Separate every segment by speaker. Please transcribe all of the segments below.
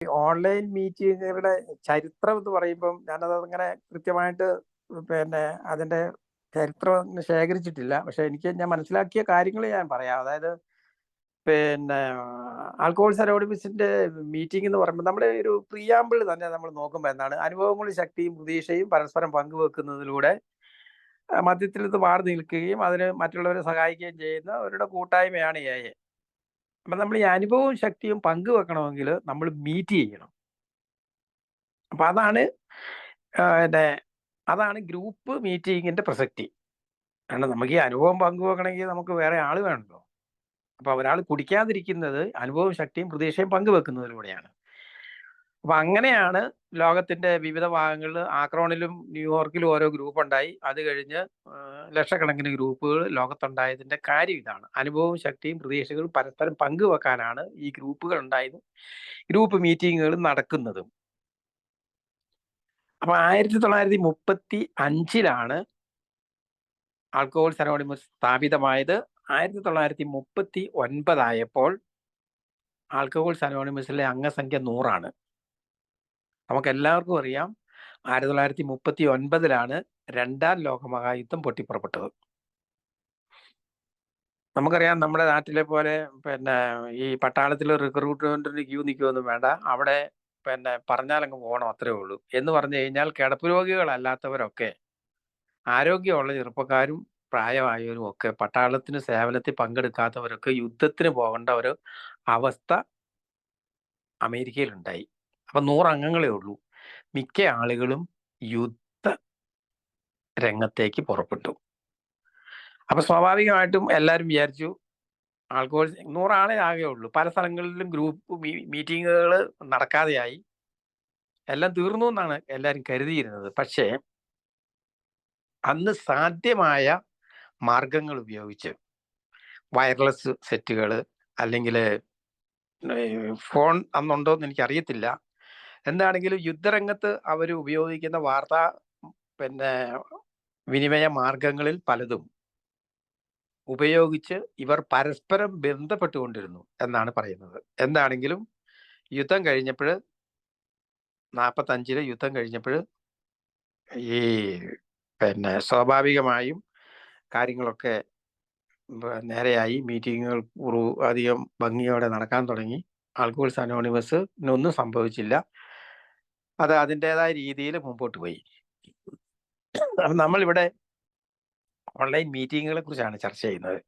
Speaker 1: Online മീറ്റിങ്ങുകളുടെ ചരിത്രം എന്ന് പറയുമ്പം ഞാനത് അങ്ങനെ കൃത്യമായിട്ട് പിന്നെ അതിന്റെ ചരിത്രം അങ്ങനെ ശേഖരിച്ചിട്ടില്ല. പക്ഷെ ഞാൻ മനസ്സിലാക്കിയ കാര്യങ്ങൾ ഞാൻ പറയാം. അതായത് പിന്നെ ആൽക്കഹോൾസ് അനോണിമസിന്റെ മീറ്റിംഗ് എന്ന് പറയുമ്പോൾ നമ്മുടെ ഒരു പ്രിയാമ്പിൾ തന്നെ നമ്മൾ നോക്കുമ്പോൾ എന്താണ്, അനുഭവങ്ങളും ശക്തിയും പ്രതീക്ഷയും പരസ്പരം പങ്കുവെക്കുന്നതിലൂടെ മധ്യത്തിൽ ഇത് മാറി നിൽക്കുകയും അതിന് മറ്റുള്ളവരെ സഹായിക്കുകയും ചെയ്യുന്ന അവരുടെ കൂട്ടായ്മയാണ് എ. അപ്പം നമ്മൾ ഈ അനുഭവവും ശക്തിയും പങ്കുവെക്കണമെങ്കിൽ നമ്മൾ മീറ്റ് ചെയ്യണം. അപ്പൊ അതാണ് പിന്നെ അതാണ് ഗ്രൂപ്പ് മീറ്റിങ്ങിന്റെ പ്രസക്തി. കാരണം നമുക്ക് ഈ അനുഭവം പങ്കുവെക്കണമെങ്കിൽ നമുക്ക് വേറെ ആൾ വേണമല്ലോ. അപ്പൊ ഒരാൾ കുടിക്കാതിരിക്കുന്നത് അനുഭവവും ശക്തിയും പ്രതീക്ഷയും പങ്കുവെക്കുന്നതിലൂടെയാണ്. അപ്പൊ അങ്ങനെയാണ് ലോകത്തിന്റെ വിവിധ ഭാഗങ്ങളിൽ ആക്രോണിലും ന്യൂയോർക്കിലും ഓരോ ഗ്രൂപ്പ് ഉണ്ടായി. അത് കഴിഞ്ഞ് ലക്ഷക്കണക്കിന് ഗ്രൂപ്പുകൾ ലോകത്തുണ്ടായതിന്റെ കാര്യം ഇതാണ്. അനുഭവവും ശക്തിയും പ്രതീക്ഷകളും പരസ്പരം പങ്കുവെക്കാനാണ് ഈ ഗ്രൂപ്പുകൾ ഉണ്ടായതും ഗ്രൂപ്പ് മീറ്റിങ്ങുകൾ നടക്കുന്നതും. അപ്പൊ 1935 ആൽക്കഹോൾസ് അനോണിമസ് സ്ഥാപിതമായത്. 1939 ആൽക്കഹോൾസ് അനോണിമസിലെ അംഗസംഖ്യ 100. നമുക്ക് എല്ലാവർക്കും അറിയാം 1939 രണ്ടാം ലോകമഹായുദ്ധം പൊട്ടിപ്പുറപ്പെട്ടത്. നമുക്കറിയാം നമ്മുടെ നാട്ടിലെ പോലെ പിന്നെ ഈ പട്ടാളത്തിൽ റിക്രൂട്ട്മെന്റിന് ക്യൂ നിൽക്കുകയൊന്നും വേണ്ട. അവിടെ പിന്നെ പറഞ്ഞാലങ്ങ് പോകണം, അത്രേ ഉള്ളൂ. എന്ന് പറഞ്ഞു കഴിഞ്ഞാൽ കിടപ്പ് രോഗികളല്ലാത്തവരൊക്കെ, ആരോഗ്യമുള്ള ചെറുപ്പക്കാരും പ്രായമായവരും ഒക്കെ, പട്ടാളത്തിന് സേവനത്തിൽ പങ്കെടുക്കാത്തവരൊക്കെ യുദ്ധത്തിന് പോകേണ്ട ഒരു അവസ്ഥ അമേരിക്കയിലുണ്ടായി. അപ്പൊ 100 അംഗങ്ങളേ ഉള്ളൂ. മിക്ക ആളുകളും യുദ്ധ രംഗത്തേക്ക് പുറപ്പെട്ടു. അപ്പൊ സ്വാഭാവികമായിട്ടും എല്ലാവരും വിചാരിച്ചു ആൾക്കോൾ 100 ആളെ ആകെ ഉള്ളൂ. പല സ്ഥലങ്ങളിലും ഗ്രൂപ്പ് മീറ്റിങ്ങുകൾ നടക്കാതെയായി. എല്ലാം തീർന്നു എന്നാണ് എല്ലാവരും കരുതിയിരുന്നത്. പക്ഷേ അന്ന് സാധ്യമായ മാർഗങ്ങൾ ഉപയോഗിച്ച്, വയർലെസ് സെറ്റുകൾ, അല്ലെങ്കിൽ ഫോൺ അന്നുണ്ടോ എന്ന് എനിക്കറിയത്തില്ല, എന്താണെങ്കിലും യുദ്ധരംഗത്ത് അവർ ഉപയോഗിക്കുന്ന വാർത്താ പിന്നെ വിനിമയ മാർഗങ്ങളിൽ പലതും ഉപയോഗിച്ച് ഇവർ പരസ്പരം ബന്ധപ്പെട്ടുകൊണ്ടിരുന്നു എന്നാണ് പറയുന്നത്. എന്താണെങ്കിലും യുദ്ധം കഴിഞ്ഞപ്പോൾ, 45 യുദ്ധം കഴിഞ്ഞപ്പോൾ ഈ പിന്നെ സ്വാഭാവികമായും കാര്യങ്ങളൊക്കെ നേരെയായി. മീറ്റിങ്ങുകൾ അധികം ഭംഗിയോടെ നടക്കാൻ തുടങ്ങി. ആൽക്കഹോൾസ് അനോണിമസിനൊന്നും സംഭവിച്ചില്ല. അത് അതിൻ്റെതായ രീതിയിൽ മുമ്പോട്ട് പോയി. അപ്പം നമ്മളിവിടെ ഓൺലൈൻ മീറ്റിങ്ങുകളെ കുറിച്ചാണ് ചർച്ച ചെയ്യുന്നത്.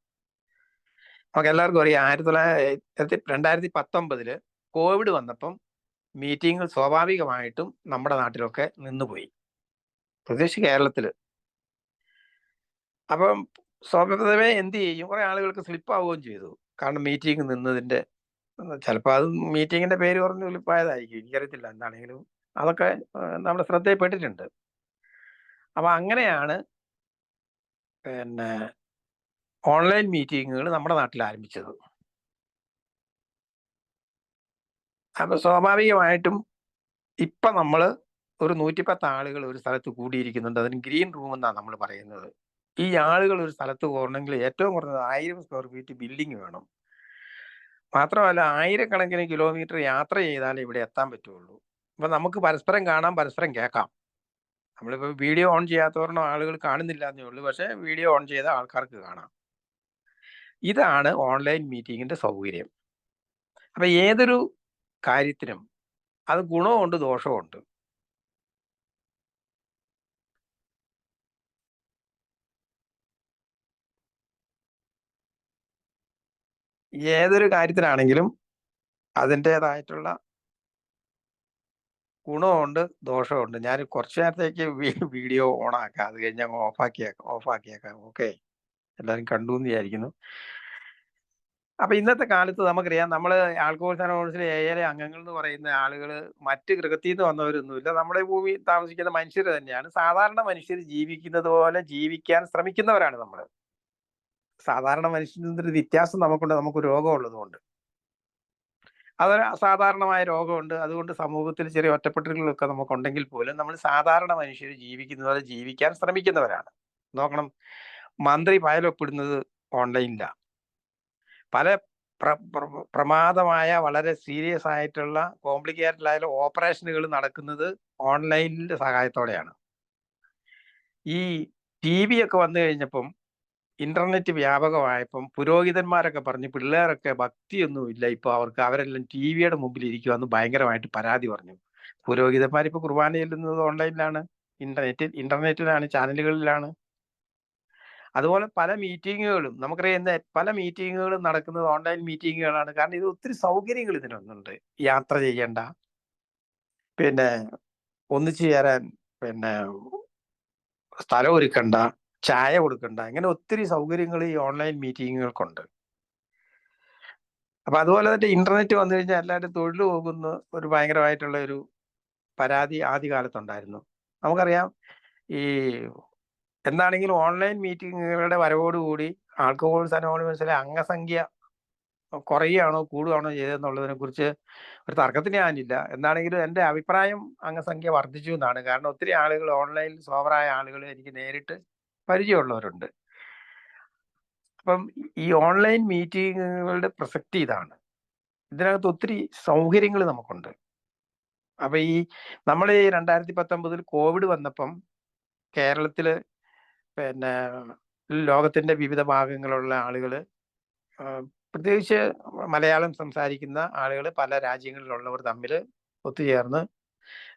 Speaker 1: നമുക്ക് എല്ലാവർക്കും അറിയാം 2019 കോവിഡ് വന്നപ്പം മീറ്റിങ്ങുകൾ സ്വാഭാവികമായിട്ടും നമ്മുടെ നാട്ടിലൊക്കെ നിന്നുപോയി, പ്രത്യേകിച്ച് കേരളത്തില്. അപ്പം സ്വാഭാവികമേ എന്ത് ചെയ്യും, കുറെ ആളുകൾക്ക് സ്ലിപ്പ് ആവുകയും ചെയ്തു. കാരണം മീറ്റിംഗ് നിന്നതിന്റെ ചിലപ്പോൾ അത് മീറ്റിങ്ങിന്റെ പേര് പറഞ്ഞ് സ്ലിപ്പായതായിരിക്കും, എനിക്കറിയത്തില്ല. എന്താണെങ്കിലും അതൊക്കെ നമ്മുടെ ശ്രദ്ധയിൽപ്പെട്ടിട്ടുണ്ട്. അപ്പൊ അങ്ങനെയാണ് പിന്നെ ഓൺലൈൻ മീറ്റിങ്ങുകൾ നമ്മുടെ നാട്ടിൽ ആരംഭിച്ചത്. അപ്പൊ സ്വാഭാവികമായിട്ടും ഇപ്പൊ നമ്മൾ ഒരു 110 ആളുകൾ ഒരു സ്ഥലത്ത് കൂടിയിരിക്കുന്നുണ്ട്. അതിന് ഗ്രീൻ റൂം എന്നാണ് നമ്മൾ പറയുന്നത്. ഈ ആളുകൾ ഒരു സ്ഥലത്ത് പോകണമെങ്കിൽ ഏറ്റവും കുറഞ്ഞത് 1000 സ്ക്വയർ ഫീറ്റ് ബിൽഡിംഗ് വേണം. മാത്രമല്ല 1000കണക്കിന് കിലോമീറ്റർ യാത്ര ചെയ്താലേ ഇവിടെ എത്താൻ പറ്റുള്ളൂ. അപ്പൊ നമുക്ക് പരസ്പരം കാണാം, പരസ്പരം കേൾക്കാം. നമ്മളിപ്പോൾ വീഡിയോ ഓൺ ചെയ്യാത്തവരണം ആളുകൾ കാണുന്നില്ല എന്നേ ഉള്ളൂ, പക്ഷെ വീഡിയോ ഓൺ ചെയ്ത ആൾക്കാർക്ക് കാണാം. ഇതാണ് ഓൺലൈൻ മീറ്റിങ്ങിന്റെ സൗകര്യം. അപ്പൊ ഏതൊരു കാര്യത്തിനും അത് ഗുണമുണ്ട്, ദോഷമുണ്ട്. ഏതൊരു കാര്യത്തിനാണെങ്കിലും അതിൻ്റെതായിട്ടുള്ള ഗുണമുണ്ട്, ദോഷമുണ്ട്. ഞാൻ കുറച്ചു നേരത്തേക്ക് വീഡിയോ ഓണാക്കാം, അത് കഴിഞ്ഞ് അങ്ങ് ഓഫാക്കിയേക്കാം. ഓക്കെ, എല്ലാവരും കണ്ടു എന്ന് വിചാരിക്കുന്നു. അപ്പൊ ഇന്നത്തെ കാലത്ത് നമുക്കറിയാം, നമ്മൾ ആൽക്കഹോൾസ് അനോണിമസിലെ ഏഴര അംഗങ്ങൾ എന്ന് പറയുന്ന ആളുകൾ മറ്റ് ഗൃഹത്തിൽ നിന്ന് വന്നവരൊന്നുമില്ല. നമ്മുടെ ഭൂമിയിൽ താമസിക്കുന്ന മനുഷ്യർ തന്നെയാണ്. സാധാരണ മനുഷ്യർ ജീവിക്കുന്നത് പോലെ ജീവിക്കാൻ ശ്രമിക്കുന്നവരാണ് നമ്മൾ. സാധാരണ മനുഷ്യൻ്റെ വ്യത്യാസം നമുക്കുണ്ട്. നമുക്ക് രോഗമുള്ളതുകൊണ്ട്, അതൊരു അസാധാരണമായ രോഗമുണ്ട്. അതുകൊണ്ട് സമൂഹത്തിൽ ചെറിയ ഒറ്റപ്പെടലുകളൊക്കെ നമുക്കുണ്ടെങ്കിൽ പോലും നമ്മൾ സാധാരണ മനുഷ്യർ ജീവിക്കുന്നത് പോലെ ജീവിക്കാൻ ശ്രമിക്കുന്നവരാണ്. നോക്കണം, മന്ത്രി ഫയലൊപ്പിടുന്നത് ഓൺലൈനിലാണ്. പല പ്രമാദമായ വളരെ സീരിയസ് ആയിട്ടുള്ള കോംപ്ലിക്കേറ്റഡ് ആയ ഓപ്പറേഷനുകൾ നടക്കുന്നത് ഓൺലൈനിന്റെ സഹായത്തോടെയാണ്. ഈ TV ഒക്കെ വന്നു കഴിഞ്ഞപ്പം, ഇന്റർനെറ്റ് വ്യാപകമായപ്പം പുരോഹിതന്മാരൊക്കെ പറഞ്ഞ് പിള്ളേരൊക്കെ ഭക്തിയൊന്നുമില്ല ഇപ്പൊ അവർക്ക്, അവരെല്ലാം TV-യുടെ മുമ്പിൽ ഇരിക്കുവാന്ന് ഭയങ്കരമായിട്ട് പരാതി പറഞ്ഞു. പുരോഹിതന്മാർ ഇപ്പൊ കുർബാന ചെല്ലുന്നത് ഓൺലൈനിലാണ്, ഇന്റർനെറ്റിലാണ്, ചാനലുകളിലാണ്. അതുപോലെ പല മീറ്റിങ്ങുകളും നമുക്കറിയാം, പല മീറ്റിങ്ങുകളും നടക്കുന്നത് ഓൺലൈൻ മീറ്റിങ്ങുകളാണ്. കാരണം ഇത് ഒത്തിരി സൗകര്യങ്ങൾ ഇതിനൊന്നുണ്ട്. യാത്ര ചെയ്യണ്ട, പിന്നെ ഒന്നിച്ചു ചേരാൻ പിന്നെ സ്ഥലം ഒരുക്കണ്ട, ചായ കൊടുക്കണ്ട, ഇങ്ങനെ ഒത്തിരി സൗകര്യങ്ങൾ ഈ ഓൺലൈൻ മീറ്റിങ്ങുകൾക്കുണ്ട്. അപ്പൊ അതുപോലെ തന്നെ ഇന്റർനെറ്റ് വന്നു കഴിഞ്ഞാൽ എല്ലാവരും തൊഴിൽ പോകുന്ന ഒരു ഭയങ്കരമായിട്ടുള്ള ഒരു പരാതി ആദ്യകാലത്തുണ്ടായിരുന്നു. നമുക്കറിയാം, ഈ എന്താണെങ്കിലും ഓൺലൈൻ മീറ്റിങ്ങുകളുടെ വരവോടുകൂടി ആൽക്കഹോൾസ് അനോണിമസിലെ അംഗസംഖ്യ കുറയുകയാണോ കൂടുകയാണോ ചെയ്തതെന്നുള്ളതിനെ കുറിച്ച് ഒരു തർക്കത്തിന് ഞാനില്ല. എന്താണെങ്കിലും എൻ്റെ അഭിപ്രായം അംഗസംഖ്യ വർദ്ധിച്ചു എന്നാണ്. കാരണം ഒത്തിരി ആളുകൾ ഓൺലൈനിൽ സോവറായ ആളുകൾ എനിക്ക് നേരിട്ട് പരിചയമുള്ളവരുണ്ട്. അപ്പം ഈ ഓൺലൈൻ മീറ്റിങ്ങുകളുടെ പ്രസക്തി ഇതാണ്. ഇതിനകത്ത് ഒത്തിരി സൗകര്യങ്ങൾ നമുക്കുണ്ട്. അപ്പൊ ഈ നമ്മൾ ഈ 2019 കോവിഡ് വന്നപ്പം കേരളത്തില് പിന്നെ ലോകത്തിന്റെ വിവിധ ഭാഗങ്ങളുള്ള ആളുകൾ, പ്രത്യേകിച്ച് മലയാളം സംസാരിക്കുന്ന ആളുകൾ, പല രാജ്യങ്ങളിലുള്ളവർ തമ്മിൽ ഒത്തുചേർന്ന്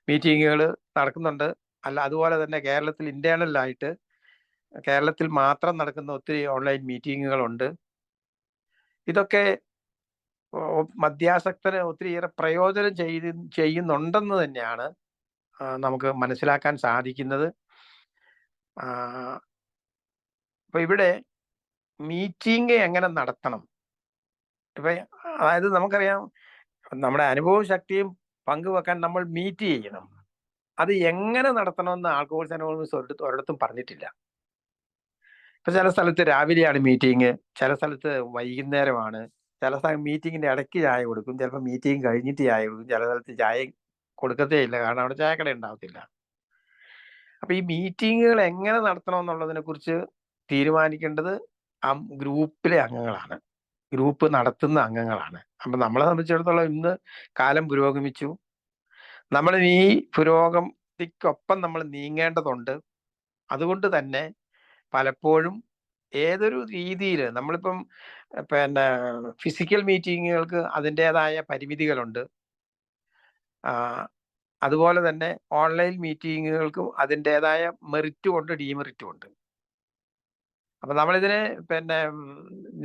Speaker 1: മീറ്റിങ്ങുകൾ നടക്കുന്നുണ്ട്. അല്ല, അതുപോലെ തന്നെ കേരളത്തിൽ ഇന്റേണലായിട്ട് കേരളത്തിൽ മാത്രം നടക്കുന്ന ഒത്തിരി ഓൺലൈൻ മീറ്റിങ്ങുകളുണ്ട്. ഇതൊക്കെ മദ്യാസക്തന് ഒത്തിരിയേറെ പ്രയോജനം ചെയ്യുന്നുണ്ടെന്ന് തന്നെയാണ് നമുക്ക് മനസ്സിലാക്കാൻ സാധിക്കുന്നത്. അപ്പൊ ഇവിടെ മീറ്റിംഗ് എങ്ങനെ നടത്തണം, ഇപ്പൊ അതായത് നമുക്കറിയാം, നമ്മുടെ അനുഭവ ശക്തിയും പങ്കുവെക്കാൻ നമ്മൾ മീറ്റ് ചെയ്യണം. അത് എങ്ങനെ നടത്തണമെന്ന് ആൽക്കഹോൾസ് അനോണിമസ് ഒരിടത്തും പറഞ്ഞിട്ടില്ല. ഇപ്പൊ ചില സ്ഥലത്ത് രാവിലെയാണ് മീറ്റിംഗ്, ചില സ്ഥലത്ത് വൈകുന്നേരമാണ്, ചില സ്ഥലം മീറ്റിങ്ങിന്റെ ഇടയ്ക്ക് ചായ കൊടുക്കും, ചിലപ്പോൾ മീറ്റിംഗ് കഴിഞ്ഞിട്ട് ചായ കൊടുക്കും, ചില സ്ഥലത്ത് ചായ കൊടുക്കത്തേ ഇല്ല, കാരണം അവിടെ ചായക്കട ഉണ്ടാവത്തില്ല. അപ്പൊ ഈ മീറ്റിങ്ങുകൾ എങ്ങനെ നടത്തണം എന്നുള്ളതിനെ കുറിച്ച് തീരുമാനിക്കേണ്ടത് ഗ്രൂപ്പിലെ അംഗങ്ങളാണ്, ഗ്രൂപ്പ് നടത്തുന്ന അംഗങ്ങളാണ്. അപ്പൊ നമ്മളെ സംബന്ധിച്ചിടത്തോളം ഇന്ന് കാലം പുരോഗമിച്ചു. നമ്മൾ ഈ പുരോഗതിക്കൊപ്പം നമ്മൾ നീങ്ങേണ്ടതുണ്ട്. അതുകൊണ്ട് തന്നെ പലപ്പോഴും ഏതൊരു രീതിയിൽ നമ്മളിപ്പം പിന്നെ ഫിസിക്കൽ മീറ്റിങ്ങുകൾക്ക് അതിൻ്റെതായ പരിമിതികളുണ്ട്. അതുപോലെ തന്നെ ഓൺലൈൻ മീറ്റിങ്ങുകൾക്കും അതിൻ്റെതായ മെറിറ്റും ഉണ്ട്, ഡീമെറിറ്റും ഉണ്ട്. അപ്പൊ നമ്മളിതിനെ പിന്നെ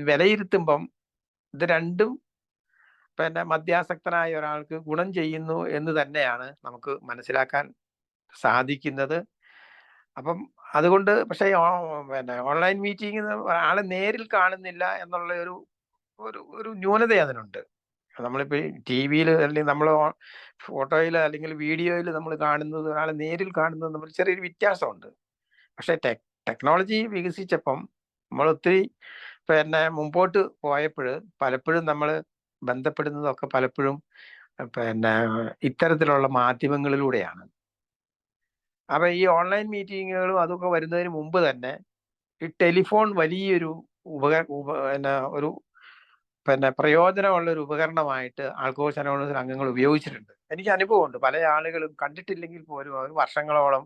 Speaker 1: വിലയിരുത്തുമ്പം ഇത് രണ്ടും പിന്നെ മദ്യാസക്തനായ ഒരാൾക്ക് ഗുണം ചെയ്യുന്നു എന്ന് തന്നെയാണ് നമുക്ക് മനസ്സിലാക്കാൻ സാധിക്കുന്നത്. അപ്പം അതുകൊണ്ട് പക്ഷേ പിന്നെ ഓൺലൈൻ മീറ്റിംഗ് ആളെ നേരിൽ കാണുന്നില്ല എന്നുള്ള ഒരു ന്യൂനത അതിനുണ്ട്. നമ്മളിപ്പോൾ TV-യിൽ അല്ലെങ്കിൽ നമ്മൾ ഫോട്ടോയിൽ അല്ലെങ്കിൽ വീഡിയോയിൽ നമ്മൾ കാണുന്നത് ഒരാളെ നേരിൽ കാണുന്നത് തമ്മിൽ ചെറിയൊരു വ്യത്യാസമുണ്ട്. പക്ഷേ ടെക്നോളജി വികസിച്ചപ്പം നമ്മൾ ഒത്തിരി പിന്നെ മുമ്പോട്ട് പോയപ്പോൾ പലപ്പോഴും നമ്മൾ ബന്ധപ്പെടുന്നതൊക്കെ പലപ്പോഴും പിന്നെ ഇത്തരത്തിലുള്ള മാധ്യമങ്ങളിലൂടെയാണ്. അപ്പൊ ഈ ഓൺലൈൻ മീറ്റിങ്ങുകളും അതൊക്കെ വരുന്നതിന് മുമ്പ് തന്നെ ഈ ടെലിഫോൺ വലിയൊരു പ്രയോജനമുള്ള ഒരു ഉപകരണമായിട്ട് ആൽക്കഹോൾസ് അനോണിമസ് അംഗങ്ങൾ ഉപയോഗിച്ചിട്ടുണ്ട്. എനിക്ക് അനുഭവമുണ്ട്. പല ആളുകളും കണ്ടിട്ടില്ലെങ്കിൽ പോലും അവർ വർഷങ്ങളോളം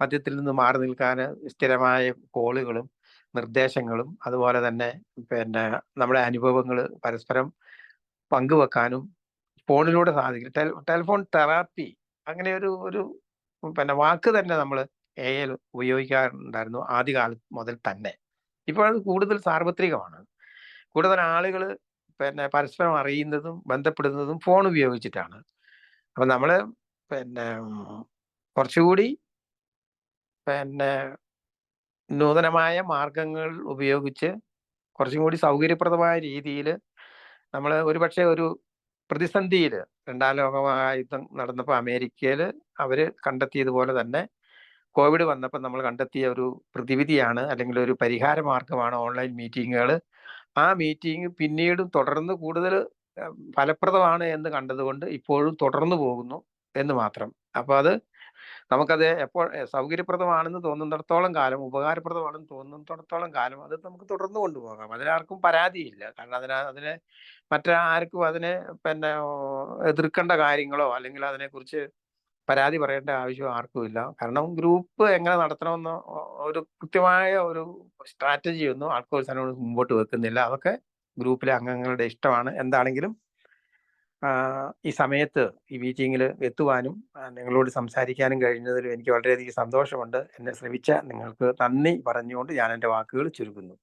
Speaker 1: മദ്യത്തിൽ നിന്ന് മാറി നിൽക്കാൻ സ്ഥിരമായ കോളുകളും നിർദ്ദേശങ്ങളും അതുപോലെ തന്നെ പിന്നെ നമ്മുടെ അനുഭവങ്ങൾ പരസ്പരം പങ്കുവെക്കാനും ഫോണിലൂടെ സാധിക്കും. ടെലിഫോൺ തെറാപ്പി അങ്ങനെ ഒരു വാക്ക് തന്നെ നമ്മൾ AI ഉപയോഗിക്കാറുണ്ടായിരുന്നു ആദ്യകാലം മുതൽ തന്നെ. ഇപ്പോൾ അത് കൂടുതൽ സാർവത്രികമാണ്. കൂടുതൽ ആളുകൾ പരസ്പരം അറിയുന്നതും ബന്ധപ്പെടുന്നതും ഫോൺ ഉപയോഗിച്ചിട്ടാണ്. അപ്പൊ നമ്മള് കുറച്ചുകൂടി നൂതനമായ മാർഗങ്ങൾ ഉപയോഗിച്ച് കുറച്ചും കൂടി സൗകര്യപ്രദമായ രീതിയിൽ നമ്മൾ ഒരുപക്ഷെ ഒരു പ്രതിസന്ധിയിൽ 2ാം ലോക മഹായുദ്ധം നടന്നപ്പോൾ അമേരിക്കയിൽ അവര് കണ്ടെത്തിയതുപോലെ തന്നെ കോവിഡ് വന്നപ്പോൾ നമ്മൾ കണ്ടെത്തിയ ഒരു പ്രതിവിധിയാണ് അല്ലെങ്കിൽ ഒരു പരിഹാര മാർഗമാണ് ഓൺലൈൻ മീറ്റിങ്ങുകൾ. ആ മീറ്റിംഗ് പിന്നീടും തുടർന്ന് കൂടുതൽ ഫലപ്രദമാണ് എന്ന് കണ്ടതുകൊണ്ട് ഇപ്പോഴും തുടർന്നു പോകുന്നു എന്ന് മാത്രം. അപ്പൊ അത് നമുക്കത് എപ്പോൾ സൗകര്യപ്രദമാണെന്ന് തോന്നുന്നിടത്തോളം കാലം, ഉപകാരപ്രദമാണെന്ന് തോന്നുന്നിടത്തോളം കാലം അത് നമുക്ക് തുടർന്ന് കൊണ്ടുപോകാം. അതിനാർക്കും പരാതിയില്ല. കാരണം അതിനെ മറ്റാർക്കും അതിനെ പിന്നെ എതിർക്കേണ്ട കാര്യങ്ങളോ അല്ലെങ്കിൽ അതിനെക്കുറിച്ച് പരാതി പറയേണ്ട ആവശ്യം ആർക്കും ഇല്ല. കാരണം ഗ്രൂപ്പ് എങ്ങനെ നടത്തണമെന്നോ ഒരു കൃത്യമായ ഒരു സ്ട്രാറ്റജിയൊന്നും ആൾക്കോഴ്സിനോട് മുമ്പോട്ട് വെക്കുന്നില്ല. അതൊക്കെ ഗ്രൂപ്പിലെ അംഗങ്ങളുടെ ഇഷ്ടമാണ്. എന്താണെങ്കിലും ഈ സമയത്ത് ഈ മീറ്റിങ്ങിൽ എത്തുവാനും നിങ്ങളോട് സംസാരിക്കാനും കഴിഞ്ഞതിൽ എനിക്ക് വളരെയധികം സന്തോഷമുണ്ട്. എന്നെ ശ്രമിച്ച നിങ്ങൾക്ക് നന്ദി പറഞ്ഞുകൊണ്ട് ഞാൻ എൻ്റെ വാക്കുകൾ ചുരുക്കുന്നു.